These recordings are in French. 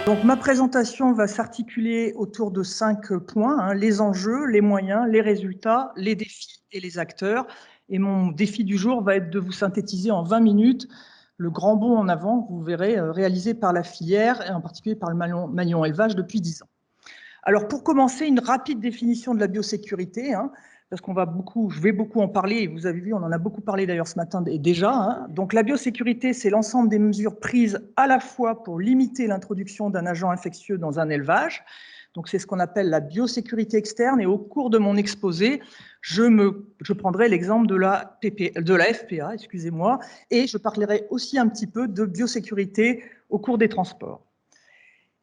Donc ma présentation va s'articuler autour de 5 points, les enjeux, les moyens, les résultats, les défis et les acteurs. Et mon défi du jour va être de vous synthétiser en 20 minutes le grand bond en avant, vous verrez, réalisé par la filière, et en particulier par le Magnon élevage depuis 10 ans. Alors pour commencer, une rapide définition de la biosécurité, parce je vais beaucoup en parler, et vous avez vu, on en a beaucoup parlé d'ailleurs ce matin déjà. Donc la biosécurité, c'est l'ensemble des mesures prises à la fois pour limiter l'introduction d'un agent infectieux dans un élevage, donc c'est ce qu'on appelle la biosécurité externe, et au cours de mon exposé, je prendrai l'exemple de la FPA, excusez-moi, et je parlerai aussi un petit peu de biosécurité au cours des transports.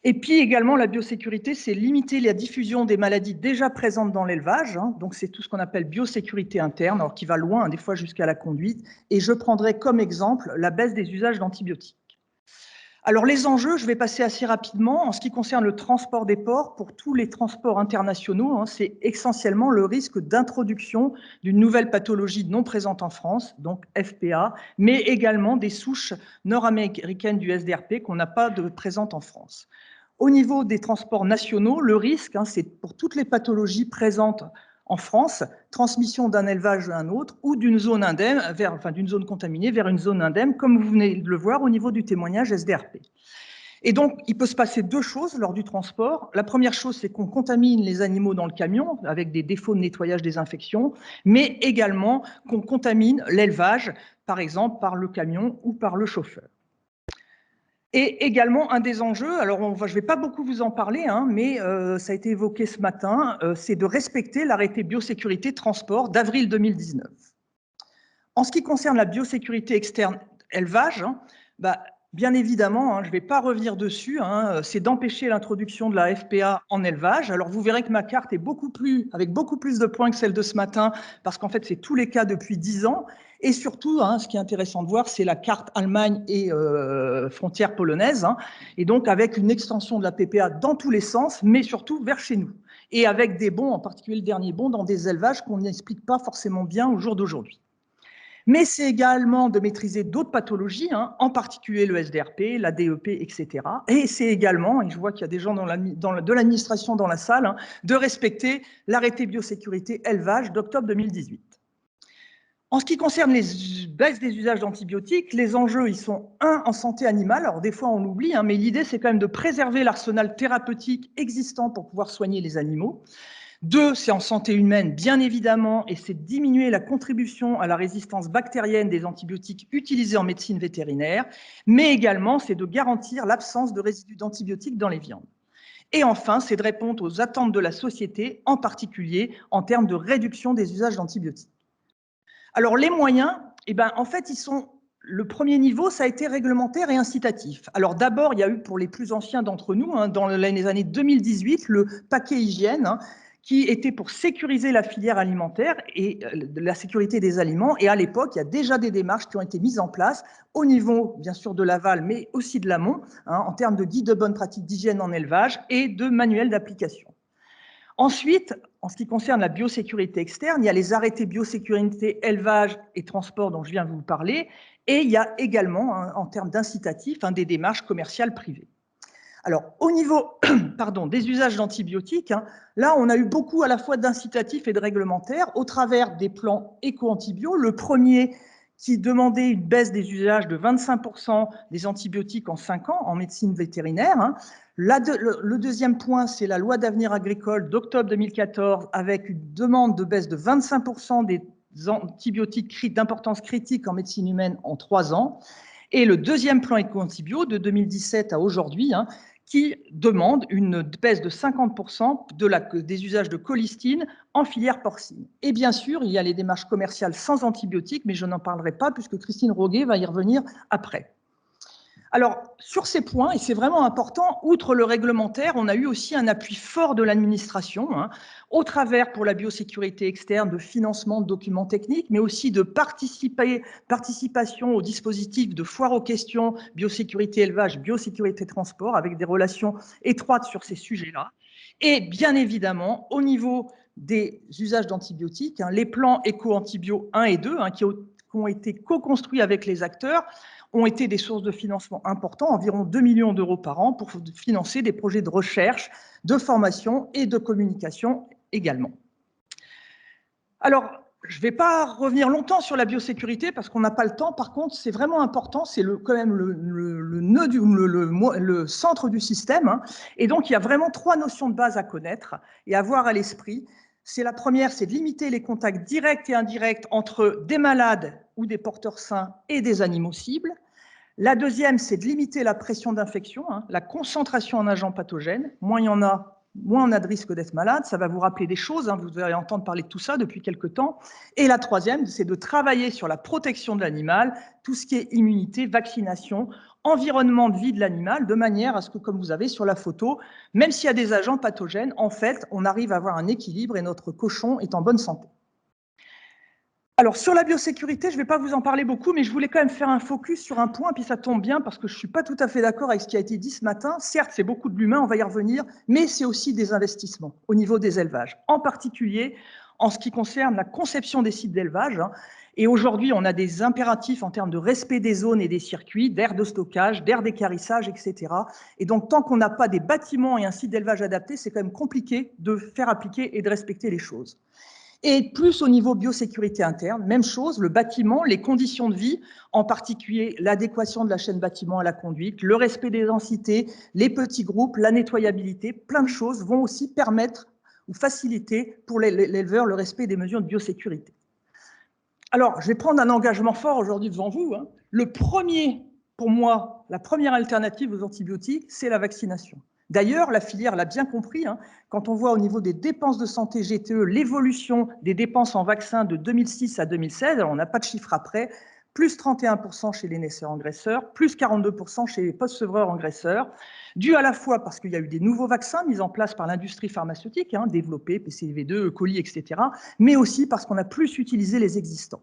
Et puis également, la biosécurité, c'est limiter la diffusion des maladies déjà présentes dans l'élevage. Donc c'est tout ce qu'on appelle biosécurité interne, alors qui va loin, des fois jusqu'à la conduite. Et je prendrai comme exemple la baisse des usages d'antibiotiques. Alors les enjeux, je vais passer assez rapidement. En ce qui concerne le transport des porcs, pour tous les transports internationaux, c'est essentiellement le risque d'introduction d'une nouvelle pathologie non présente en France, donc FPA, mais également des souches nord-américaines du SDRP qu'on n'a pas de présente en France. Au niveau des transports nationaux, le risque, c'est pour toutes les pathologies présentes en France, transmission d'un élevage à un autre ou d'une zone indemne, d'une zone contaminée vers une zone indemne, comme vous venez de le voir au niveau du témoignage SDRP. Et donc, il peut se passer deux choses lors du transport. La première chose, c'est qu'on contamine les animaux dans le camion avec des défauts de nettoyage, désinfection, mais également qu'on contamine l'élevage, par exemple par le camion ou par le chauffeur. Et également, un des enjeux, alors je ne vais pas beaucoup vous en parler, mais ça a été évoqué ce matin, c'est de respecter l'arrêté biosécurité transport d'avril 2019. En ce qui concerne la biosécurité externe élevage, bien évidemment, je ne vais pas revenir dessus, c'est d'empêcher l'introduction de la FPA en élevage. Alors vous verrez que ma carte est avec beaucoup plus de points que celle de ce matin, parce qu'en fait, c'est tous les cas depuis 10 ans. Et surtout, ce qui est intéressant de voir, c'est la carte Allemagne et frontière polonaise, et donc avec une extension de la PPA dans tous les sens, mais surtout vers chez nous. Et avec des bons, en particulier le dernier bon, dans des élevages qu'on n'explique pas forcément bien au jour d'aujourd'hui. Mais c'est également de maîtriser d'autres pathologies, en particulier le SDRP, la DEP, etc. Et c'est également, et je vois qu'il y a des gens de l'administration dans la salle, de respecter l'arrêté biosécurité élevage d'octobre 2018. En ce qui concerne les baisses des usages d'antibiotiques, les enjeux, ils sont en santé animale. Alors des fois, on l'oublie, mais l'idée, c'est quand même de préserver l'arsenal thérapeutique existant pour pouvoir soigner les animaux. 2, c'est en santé humaine, bien évidemment, et c'est diminuer la contribution à la résistance bactérienne des antibiotiques utilisés en médecine vétérinaire, mais également, c'est de garantir l'absence de résidus d'antibiotiques dans les viandes. Et enfin, c'est de répondre aux attentes de la société, en particulier en termes de réduction des usages d'antibiotiques. Alors, les moyens, en fait, le premier niveau, ça a été réglementaire et incitatif. Alors d'abord, il y a eu pour les plus anciens d'entre nous, dans les années 2018, le paquet hygiène, qui était pour sécuriser la filière alimentaire et la sécurité des aliments. Et à l'époque, il y a déjà des démarches qui ont été mises en place au niveau, bien sûr, de l'aval, mais aussi de l'amont, en termes de guide de bonnes pratiques d'hygiène en élevage et de manuels d'application. Ensuite, en ce qui concerne la biosécurité externe, il y a les arrêtés biosécurité élevage et transport dont je viens de vous parler, et il y a également, en termes d'incitatifs, des démarches commerciales privées. Alors, au niveau des usages d'antibiotiques, là, on a eu beaucoup à la fois d'incitatifs et de réglementaires au travers des plans éco-antibio. Le premier qui demandait une baisse des usages de 25% des antibiotiques en 5 ans en médecine vétérinaire. Le deuxième point, c'est la loi d'avenir agricole d'octobre 2014 avec une demande de baisse de 25% des antibiotiques d'importance critique en médecine humaine en 3 ans. Et le deuxième plan éco-antibio de 2017 à aujourd'hui, qui demande une baisse de 50% des usages de colistine en filière porcine. Et bien sûr, il y a les démarches commerciales sans antibiotiques, mais je n'en parlerai pas puisque Christine Roguet va y revenir après. Alors, sur ces points, et c'est vraiment important, outre le réglementaire, on a eu aussi un appui fort de l'administration, au travers, pour la biosécurité externe, de financement de documents techniques, mais aussi de participation au dispositif de foire aux questions biosécurité élevage, biosécurité transport, avec des relations étroites sur ces sujets-là. Et bien évidemment, au niveau des usages d'antibiotiques, les plans éco-antibio 1 et 2, qui qui ont été co-construits avec les acteurs ont été des sources de financement importantes, environ 2 millions d'euros par an, pour financer des projets de recherche, de formation et de communication également. Alors, je ne vais pas revenir longtemps sur la biosécurité parce qu'on n'a pas le temps. Par contre, c'est vraiment important, c'est quand même le nœud, le centre du système. Hein. Et donc, il y a vraiment 3 notions de base à connaître et à avoir à l'esprit. C'est la première, c'est de limiter les contacts directs et indirects entre des malades ou des porteurs sains et des animaux cibles. La deuxième, c'est de limiter la pression d'infection, hein, la concentration en agents pathogènes. Moins il y en a, moins on a de risque d'être malade. Ça va vous rappeler des choses, hein, vous allez entendre parler de tout ça depuis quelques temps. Et la troisième, c'est de travailler sur la protection de l'animal, tout ce qui est immunité, vaccination, environnement de vie de l'animal, de manière à ce que, comme vous avez sur la photo, même s'il y a des agents pathogènes, en fait, on arrive à avoir un équilibre et notre cochon est en bonne santé. Alors, sur la biosécurité, je ne vais pas vous en parler beaucoup, mais je voulais quand même faire un focus sur un point, puis ça tombe bien parce que je ne suis pas tout à fait d'accord avec ce qui a été dit ce matin. Certes, c'est beaucoup de l'humain, on va y revenir, mais c'est aussi des investissements au niveau des élevages, en particulier en ce qui concerne la conception des sites d'élevage. Et aujourd'hui, on a des impératifs en termes de respect des zones et des circuits, d'aires de stockage, d'aires d'équarrissage, etc. Et donc, tant qu'on n'a pas des bâtiments et un site d'élevage adapté, c'est quand même compliqué de faire appliquer et de respecter les choses. Et plus au niveau biosécurité interne, même chose, le bâtiment, les conditions de vie, en particulier l'adéquation de la chaîne bâtiment à la conduite, le respect des densités, les petits groupes, la nettoyabilité, plein de choses vont aussi permettre ou faciliter pour l'éleveur le respect des mesures de biosécurité. Alors, je vais prendre un engagement fort aujourd'hui devant vous. Hein. Pour moi, la première alternative aux antibiotiques, c'est la vaccination. D'ailleurs, la filière l'a bien compris, hein, quand on voit au niveau des dépenses de santé GTE l'évolution des dépenses en vaccins de 2006 à 2016, alors on n'a pas de chiffre après, plus 31% chez les naisseurs-engraisseurs, plus 42% chez les post-sevreurs-engraisseurs, dû à la fois parce qu'il y a eu des nouveaux vaccins mis en place par l'industrie pharmaceutique, hein, développés, PCV2, E. coli, etc., mais aussi parce qu'on a plus utilisé les existants.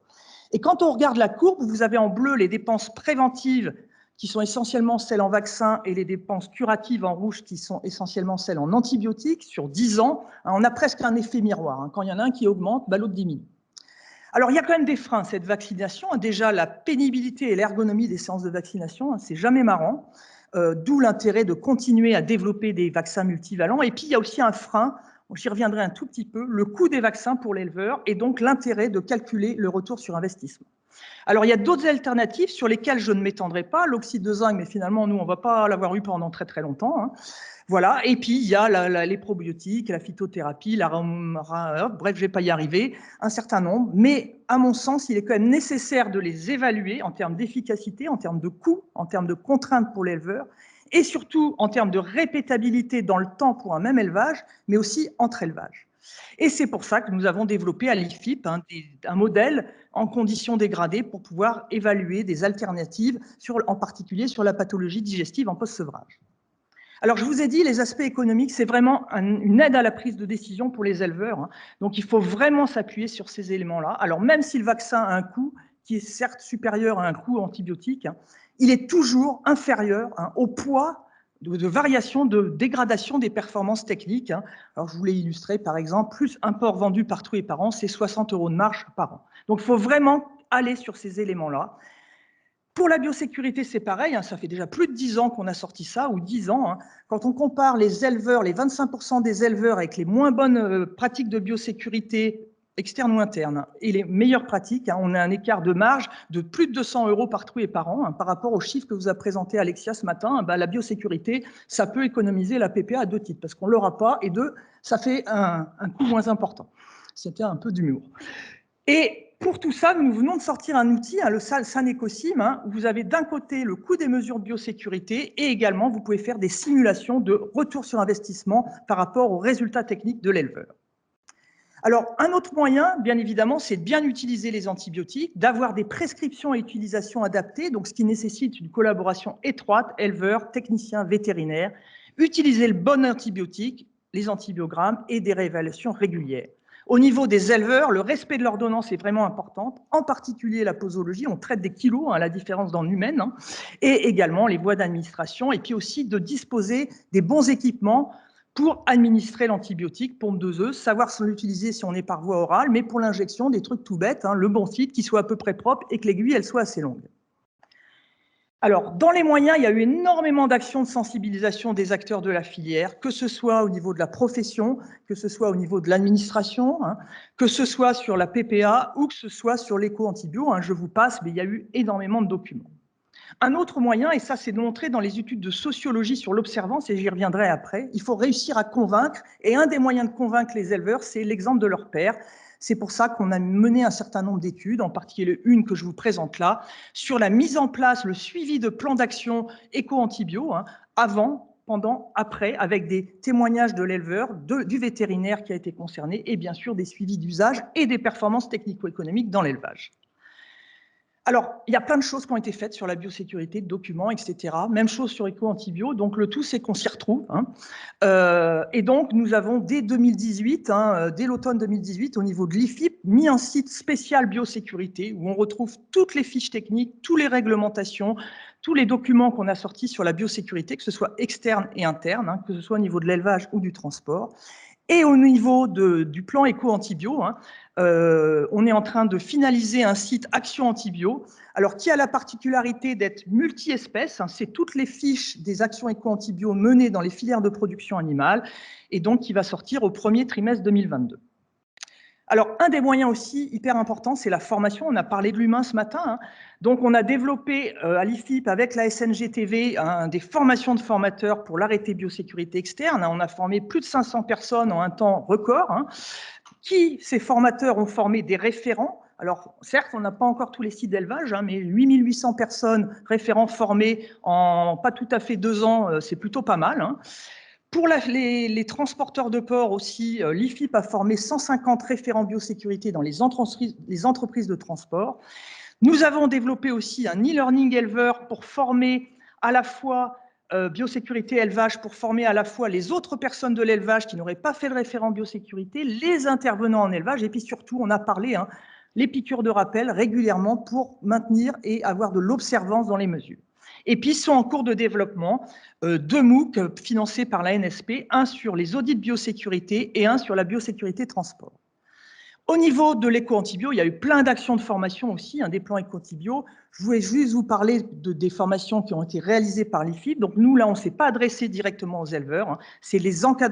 Et quand on regarde la courbe, vous avez en bleu les dépenses préventives qui sont essentiellement celles en vaccins, et les dépenses curatives en rouge, qui sont essentiellement celles en antibiotiques, sur 10 ans, on a presque un effet miroir. Hein. Quand il y en a un qui augmente, l'autre diminue. Alors, il y a quand même des freins à cette vaccination. Déjà, la pénibilité et l'ergonomie des séances de vaccination, hein, c'est jamais marrant, d'où l'intérêt de continuer à développer des vaccins multivalents. Et puis, il y a aussi un frein, j'y reviendrai un tout petit peu, le coût des vaccins pour l'éleveur, et donc l'intérêt de calculer le retour sur investissement. Alors, il y a d'autres alternatives sur lesquelles je ne m'étendrai pas. L'oxyde de zinc, mais finalement, nous, on ne va pas l'avoir eu pendant très, très longtemps. Hein. Voilà. Et puis, il y a les probiotiques, la phytothérapie, bref, je ne vais pas y arriver, un certain nombre. Mais, à mon sens, il est quand même nécessaire de les évaluer en termes d'efficacité, en termes de coûts, en termes de contraintes pour l'éleveur, et surtout en termes de répétabilité dans le temps pour un même élevage, mais aussi entre élevages. Et c'est pour ça que nous avons développé à l'IFIP un modèle en conditions dégradées pour pouvoir évaluer des alternatives, en particulier sur la pathologie digestive en post-sevrage. Alors, je vous ai dit, les aspects économiques, c'est vraiment une aide à la prise de décision pour les éleveurs. Hein. Donc, il faut vraiment s'appuyer sur ces éléments-là. Alors, même si le vaccin a un coût qui est certes supérieur à un coût antibiotique, hein, il est toujours inférieur au poids de variation, de dégradation des performances techniques. Hein. Alors, je vous l'ai illustré, par exemple, plus un porc vendu partout et par an, c'est 60 € de marge par an. Donc, il faut vraiment aller sur ces éléments-là. Pour la biosécurité, c'est pareil, hein, ça fait déjà plus de 10 ans qu'on a sorti ça, ou 10 ans. Hein. Quand on compare les éleveurs, les 25% des éleveurs avec les moins bonnes pratiques de biosécurité, externes ou internes, et les meilleures pratiques, hein, on a un écart de marge de plus de 200 € par trou et par an, hein, par rapport aux chiffres que vous a présenté Alexia ce matin. La biosécurité, ça peut économiser la PPA à 2 titres, parce qu'on ne l'aura pas, et 2, ça fait un coût moins important. C'était un peu d'humour. Et pour tout ça, nous venons de sortir un outil, hein, le SANECOSIM, hein, où vous avez d'un côté le coût des mesures de biosécurité et également vous pouvez faire des simulations de retour sur investissement par rapport aux résultats techniques de l'éleveur. Alors, un autre moyen, bien évidemment, c'est de bien utiliser les antibiotiques, d'avoir des prescriptions et utilisations adaptées, donc ce qui nécessite une collaboration étroite, éleveurs, techniciens, vétérinaires, utiliser le bon antibiotique, les antibiogrammes et des réévaluations régulières. Au niveau des éleveurs, le respect de l'ordonnance est vraiment important, en particulier la posologie, on traite des kilos, hein, la différence dans l'humaine, hein, et également les voies d'administration, et puis aussi de disposer des bons équipements pour administrer l'antibiotique, pompe doseuse, savoir l'utiliser si on est par voie orale, mais pour l'injection, des trucs tout bêtes, hein, le bon site qui soit à peu près propre et que l'aiguille, elle soit assez longue. Alors, dans les moyens, il y a eu énormément d'actions de sensibilisation des acteurs de la filière, que ce soit au niveau de la profession, que ce soit au niveau de l'administration, hein, que ce soit sur la PPA ou que ce soit sur l'éco-antibio. Hein, je vous passe, mais il y a eu énormément de documents. Un autre moyen, et ça c'est montré dans les études de sociologie sur l'observance, et j'y reviendrai après, il faut réussir à convaincre, et un des moyens de convaincre les éleveurs, c'est l'exemple de leur père. C'est pour ça qu'on a mené un certain nombre d'études, en particulier une que je vous présente là, sur la mise en place, le suivi de plans d'action éco-antibio, hein, avant, pendant, après, avec des témoignages de l'éleveur, du vétérinaire qui a été concerné, et bien sûr des suivis d'usage et des performances technico-économiques dans l'élevage. Alors, il y a plein de choses qui ont été faites sur la biosécurité, de documents, etc. Même chose sur éco-antibio. Donc, le tout, c'est qu'on s'y retrouve. Hein. Et donc, nous avons, dès 2018, hein, dès l'automne 2018, au niveau de l'IFIP, mis un site spécial biosécurité où on retrouve toutes les fiches techniques, toutes les réglementations, tous les documents qu'on a sortis sur la biosécurité, que ce soit externe et interne, hein, que ce soit au niveau de l'élevage ou du transport. Et au niveau du plan éco-antibio, hein, on est en train de finaliser un site Action Antibio, alors qui a la particularité d'être multi-espèces, hein, c'est toutes les fiches des actions éco-antibio menées dans les filières de production animale, et donc qui va sortir au premier trimestre 2022. Alors, un des moyens aussi hyper importants, c'est la formation. On a parlé de l'humain ce matin. Hein. Donc, on a développé à l'IFIP, avec la SNGTV, des formations de formateurs pour l'arrêté biosécurité externe. On a formé plus de 500 personnes en un temps record. Hein. Ces formateurs ont formé des référents. Alors, certes, on n'a pas encore tous les sites d'élevage, hein, mais 8800 personnes référents formés en pas tout à fait 2 ans, c'est plutôt pas mal. Hein. Pour les transporteurs de porc aussi, l'IFIP a formé 150 référents biosécurité dans les entreprises de transport. Nous avons développé aussi un e-learning éleveur pour former à la fois biosécurité élevage, pour former à la fois les autres personnes de l'élevage qui n'auraient pas fait le référent biosécurité, les intervenants en élevage, et puis surtout, on a parlé, hein, les piqûres de rappel régulièrement pour maintenir et avoir de l'observance dans les mesures. Et puis, sont en cours de développement 2 MOOC financés par la NSP, un sur les audits de biosécurité et un sur la biosécurité transport. Au niveau de l'éco-antibio, il y a eu plein d'actions de formation aussi, hein, des plans éco-antibio. Je voulais juste vous parler des formations qui ont été réalisées par l'IFIP. Donc nous, là, on ne s'est pas adressé directement aux éleveurs. Hein. C'est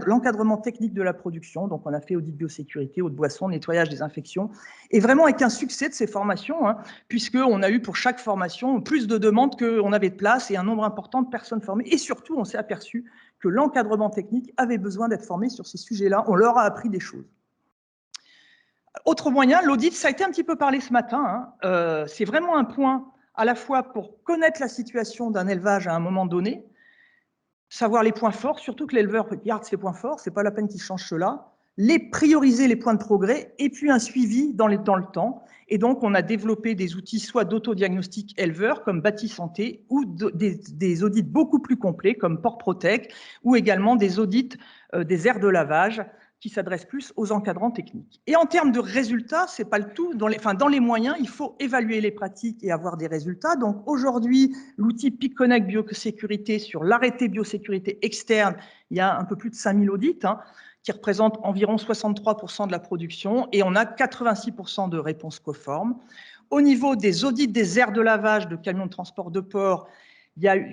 l'encadrement technique de la production. Donc on a fait audit de biosécurité, eau de boisson, nettoyage, désinfection. Et vraiment avec un succès de ces formations, hein, puisqu'on a eu pour chaque formation plus de demandes qu'on avait de place et un nombre important de personnes formées. Et surtout, on s'est aperçu que l'encadrement technique avait besoin d'être formé sur ces sujets-là. On leur a appris des choses. Autre moyen, l'audit, ça a été un petit peu parlé ce matin, hein, c'est vraiment un point à la fois pour connaître la situation d'un élevage à un moment donné, savoir les points forts, surtout que l'éleveur garde ses points forts, c'est pas la peine qu'il change cela, prioriser les points de progrès et puis un suivi dans le temps. Et donc, on a développé des outils soit d'autodiagnostic éleveur comme Bâti Santé ou des audits beaucoup plus complets comme Port Protect ou également des audits des aires de lavage qui s'adressent plus aux encadrants techniques. Et en termes de résultats, c'est pas le tout. Dans les moyens, il faut évaluer les pratiques et avoir des résultats. Donc aujourd'hui, l'outil PicConnect Biosécurité sur l'arrêté biosécurité externe, il y a un peu plus de 5000 audits, hein, qui représentent environ 63% de la production, et on a 86% de réponses conformes. Au niveau des audits des aires de lavage de camions de transport de porc,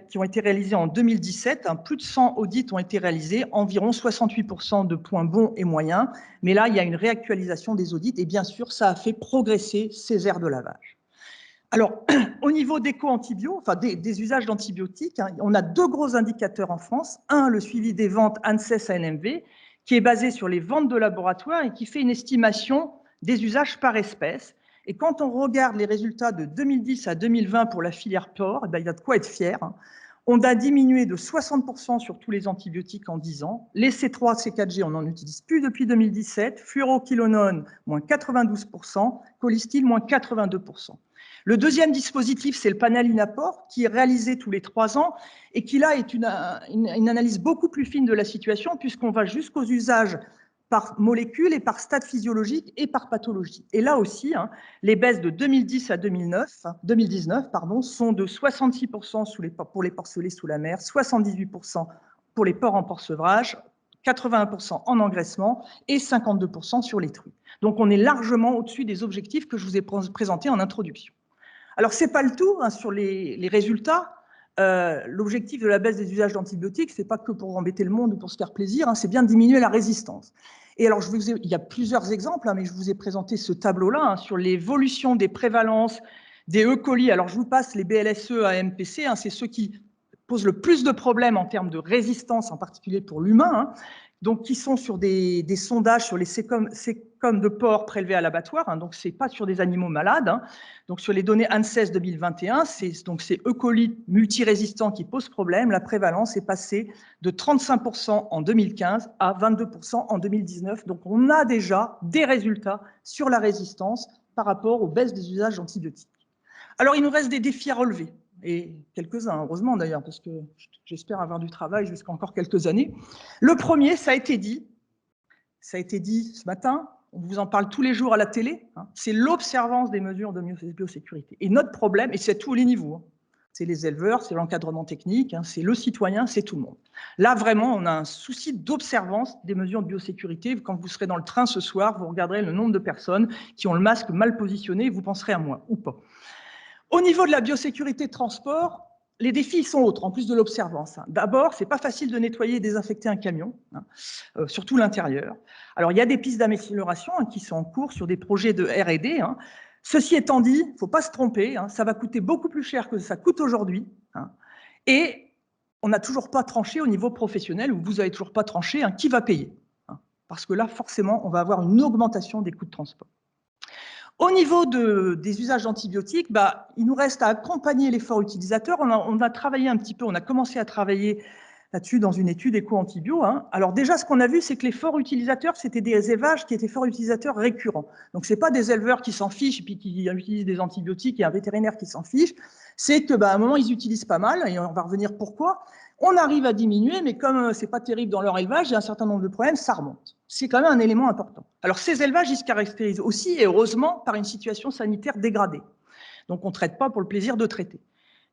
qui ont été réalisés en 2017. Hein, plus de 100 audits ont été réalisés, environ 68% de points bons et moyens. Mais là, il y a une réactualisation des audits et bien sûr, ça a fait progresser ces aires de lavage. Alors, au niveau d'éco-antibio, enfin des usages d'antibiotiques, hein, on a 2 gros indicateurs en France. Un, le suivi des ventes ANSES-ANMV, qui est basé sur les ventes de laboratoire et qui fait une estimation des usages par espèce. Et quand on regarde les résultats de 2010 à 2020 pour la filière porc, il y a de quoi être fier. Hein. On a diminué de 60% sur tous les antibiotiques en 10 ans. Les C3, C4G, on n'en utilise plus depuis 2017. Fluoroquinolone, moins 92%. Colistil, moins 82%. Le deuxième dispositif, c'est le panel INAPOR, qui est réalisé tous les 3 ans et qui, là, est une analyse beaucoup plus fine de la situation, puisqu'on va jusqu'aux usages par molécule et par stade physiologique et par pathologie. Et là aussi, hein, les baisses de 2010 à 2019 sont de 66% pour les porcelets sous la mer, 78% pour les porcs en porc-sevrage, 81% en engraissement et 52% sur les truies. Donc on est largement au-dessus des objectifs que je vous ai présentés en introduction. Alors ce n'est pas le tout, hein, sur les résultats. L'objectif de la baisse des usages d'antibiotiques, ce n'est pas que pour embêter le monde ou pour se faire plaisir, hein, c'est bien de diminuer la résistance. Et alors, il y a plusieurs exemples, hein, mais je vous ai présenté ce tableau-là hein, sur l'évolution des prévalences des E. coli. Alors, je vous passe les BLSE à MPC, hein, c'est ceux qui posent le plus de problèmes en termes de résistance, en particulier pour l'humain, hein, donc qui sont sur des sondages sur les sécomes de porc prélevés à l'abattoir, hein, donc ce n'est pas sur des animaux malades. Hein, donc sur les données ANSES 2021, c'est E. coli multirésistants qui posent problème. La prévalence est passée de 35% en 2015 à 22% en 2019. Donc on a déjà des résultats sur la résistance par rapport aux baisses des usages d'antibiotiques. Alors il nous reste des défis à relever, et quelques-uns, heureusement d'ailleurs, parce que j'espère avoir du travail jusqu'à encore quelques années. Le premier, ça a été dit ce matin, on vous en parle tous les jours à la télé, hein, c'est l'observance des mesures de biosécurité. Et notre problème, et c'est à tous les niveaux, hein, c'est les éleveurs, c'est l'encadrement technique, hein, c'est le citoyen, c'est tout le monde. Là, vraiment, on a un souci d'observance des mesures de biosécurité. Quand vous serez dans le train ce soir, vous regarderez le nombre de personnes qui ont le masque mal positionné et vous penserez à moi, ou pas. Au niveau de la biosécurité de transport, les défis sont autres, en plus de l'observance. D'abord, ce n'est pas facile de nettoyer et désinfecter un camion, hein, surtout l'intérieur. Alors, il y a des pistes d'amélioration hein, qui sont en cours sur des projets de R&D. Hein. Ceci étant dit, il ne faut pas se tromper, hein, ça va coûter beaucoup plus cher que ça coûte aujourd'hui. Hein, et on n'a toujours pas tranché au niveau professionnel, ou vous n'avez toujours pas tranché, hein, qui va payer, hein, parce que là, forcément, on va avoir une augmentation des coûts de transport. Au niveau des usages d'antibiotiques, il nous reste à accompagner l'effort utilisateur. On a travaillé un petit peu, on a commencé à travailler là-dessus dans une étude éco-antibio. Hein. Alors déjà, ce qu'on a vu, c'est que les forts utilisateurs, c'était des élevages qui étaient forts utilisateurs récurrents. Donc, ce n'est pas des éleveurs qui s'en fichent et puis qui utilisent des antibiotiques et un vétérinaire qui s'en fiche. C'est qu'à un moment, ils utilisent pas mal, et on va revenir pourquoi. On arrive à diminuer, mais comme ce n'est pas terrible dans leur élevage, il y a un certain nombre de problèmes, ça remonte. C'est quand même un élément important. Alors, ces élevages, ils se caractérisent aussi, et heureusement, par une situation sanitaire dégradée. Donc, on ne traite pas pour le plaisir de traiter.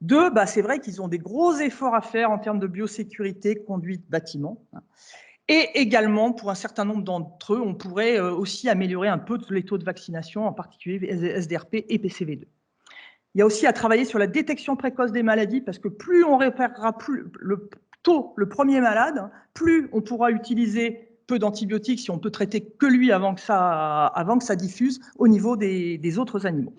Deux, c'est vrai qu'ils ont des gros efforts à faire en termes de biosécurité, conduite, bâtiment. Et également, pour un certain nombre d'entre eux, on pourrait aussi améliorer un peu les taux de vaccination, en particulier SDRP et PCV2. Il y a aussi à travailler sur la détection précoce des maladies, parce que plus on repérera le premier malade, plus on pourra utiliser peu d'antibiotiques si on peut traiter que lui avant que ça diffuse au niveau des autres animaux.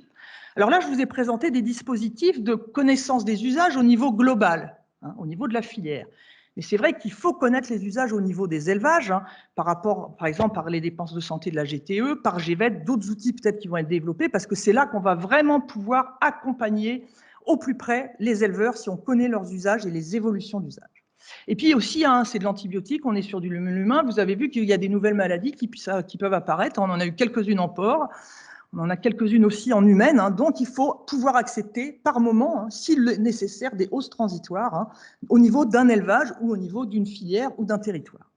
Alors là, je vous ai présenté des dispositifs de connaissance des usages au niveau global, hein, au niveau de la filière. Mais c'est vrai qu'il faut connaître les usages au niveau des élevages, hein, par rapport, par exemple, par les dépenses de santé de la GTE, par GVET, d'autres outils peut-être qui vont être développés, parce que c'est là qu'on va vraiment pouvoir accompagner au plus près les éleveurs si on connaît leurs usages et les évolutions d'usage. Et puis aussi, hein, c'est de l'antibiotique, on est sur du humain. Vous avez vu qu'il y a des nouvelles maladies qui peuvent apparaître. On en a eu quelques-unes en porc. On en a quelques-unes aussi en humaine, hein, donc il faut pouvoir accepter par moment, hein, s'il est nécessaire, des hausses transitoires hein, au niveau d'un élevage ou au niveau d'une filière ou d'un territoire.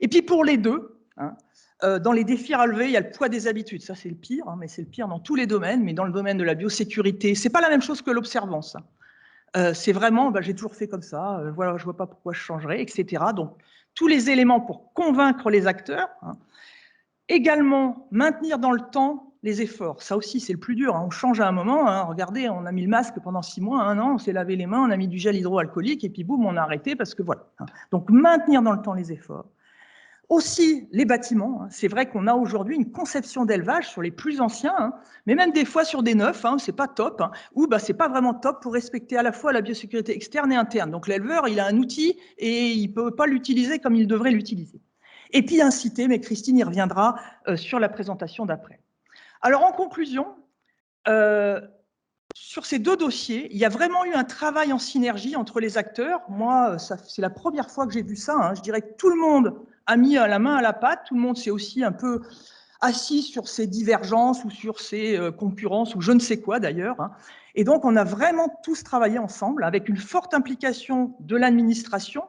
Et puis pour les deux, hein, dans les défis à relever, il y a le poids des habitudes. Ça, c'est le pire, hein, mais c'est le pire dans tous les domaines. Mais dans le domaine de la biosécurité, ce n'est pas la même chose que l'observance. C'est vraiment, j'ai toujours fait comme ça, voilà, je ne vois pas pourquoi je changerais, etc. Donc, tous les éléments pour convaincre les acteurs. Hein. Également, maintenir dans le temps les efforts. Ça aussi, c'est le plus dur. Hein. On change à un moment. Hein. Regardez, on a mis le masque pendant 6 mois, 1 an, on s'est lavé les mains, on a mis du gel hydroalcoolique et puis boum, on a arrêté parce que voilà. Hein. Donc, maintenir dans le temps les efforts. Aussi, les bâtiments. Hein. C'est vrai qu'on a aujourd'hui une conception d'élevage sur les plus anciens, hein, mais même des fois sur des neufs, hein, c'est pas top, hein, ou c'est pas vraiment top pour respecter à la fois la biosécurité externe et interne. Donc, l'éleveur, il a un outil et il peut pas l'utiliser comme il devrait l'utiliser. Et puis inciter, mais Christine y reviendra sur la présentation d'après. Alors en conclusion, sur ces deux dossiers, il y a vraiment eu un travail en synergie entre les acteurs. Moi, c'est la première fois que j'ai vu ça. Hein. Je dirais que tout le monde a mis la main à la pâte, tout le monde s'est aussi un peu assis sur ses divergences ou sur ses concurrences ou je ne sais quoi d'ailleurs. Hein. Et donc on a vraiment tous travaillé ensemble avec une forte implication de l'administration,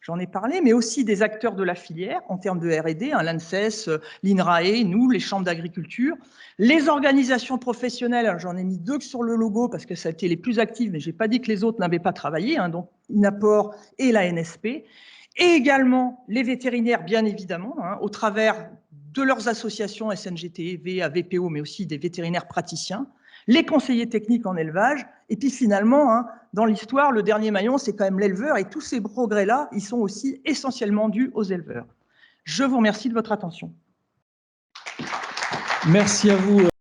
j'en ai parlé, mais aussi des acteurs de la filière en termes de R&D, hein, l'ANSES, l'INRAE, nous, les chambres d'agriculture, les organisations professionnelles. J'en ai mis 2 sur le logo parce que ça a été les plus actives, mais je n'ai pas dit que les autres n'avaient pas travaillé, hein, donc INAPOR et la NSP. et également les vétérinaires, bien évidemment, hein, au travers de leurs associations SNGT, VA, VPO, mais aussi des vétérinaires praticiens, les conseillers techniques en élevage, et puis finalement, hein, dans l'histoire, le dernier maillon, c'est quand même l'éleveur, et tous ces progrès-là, ils sont aussi essentiellement dus aux éleveurs. Je vous remercie de votre attention. Merci à vous.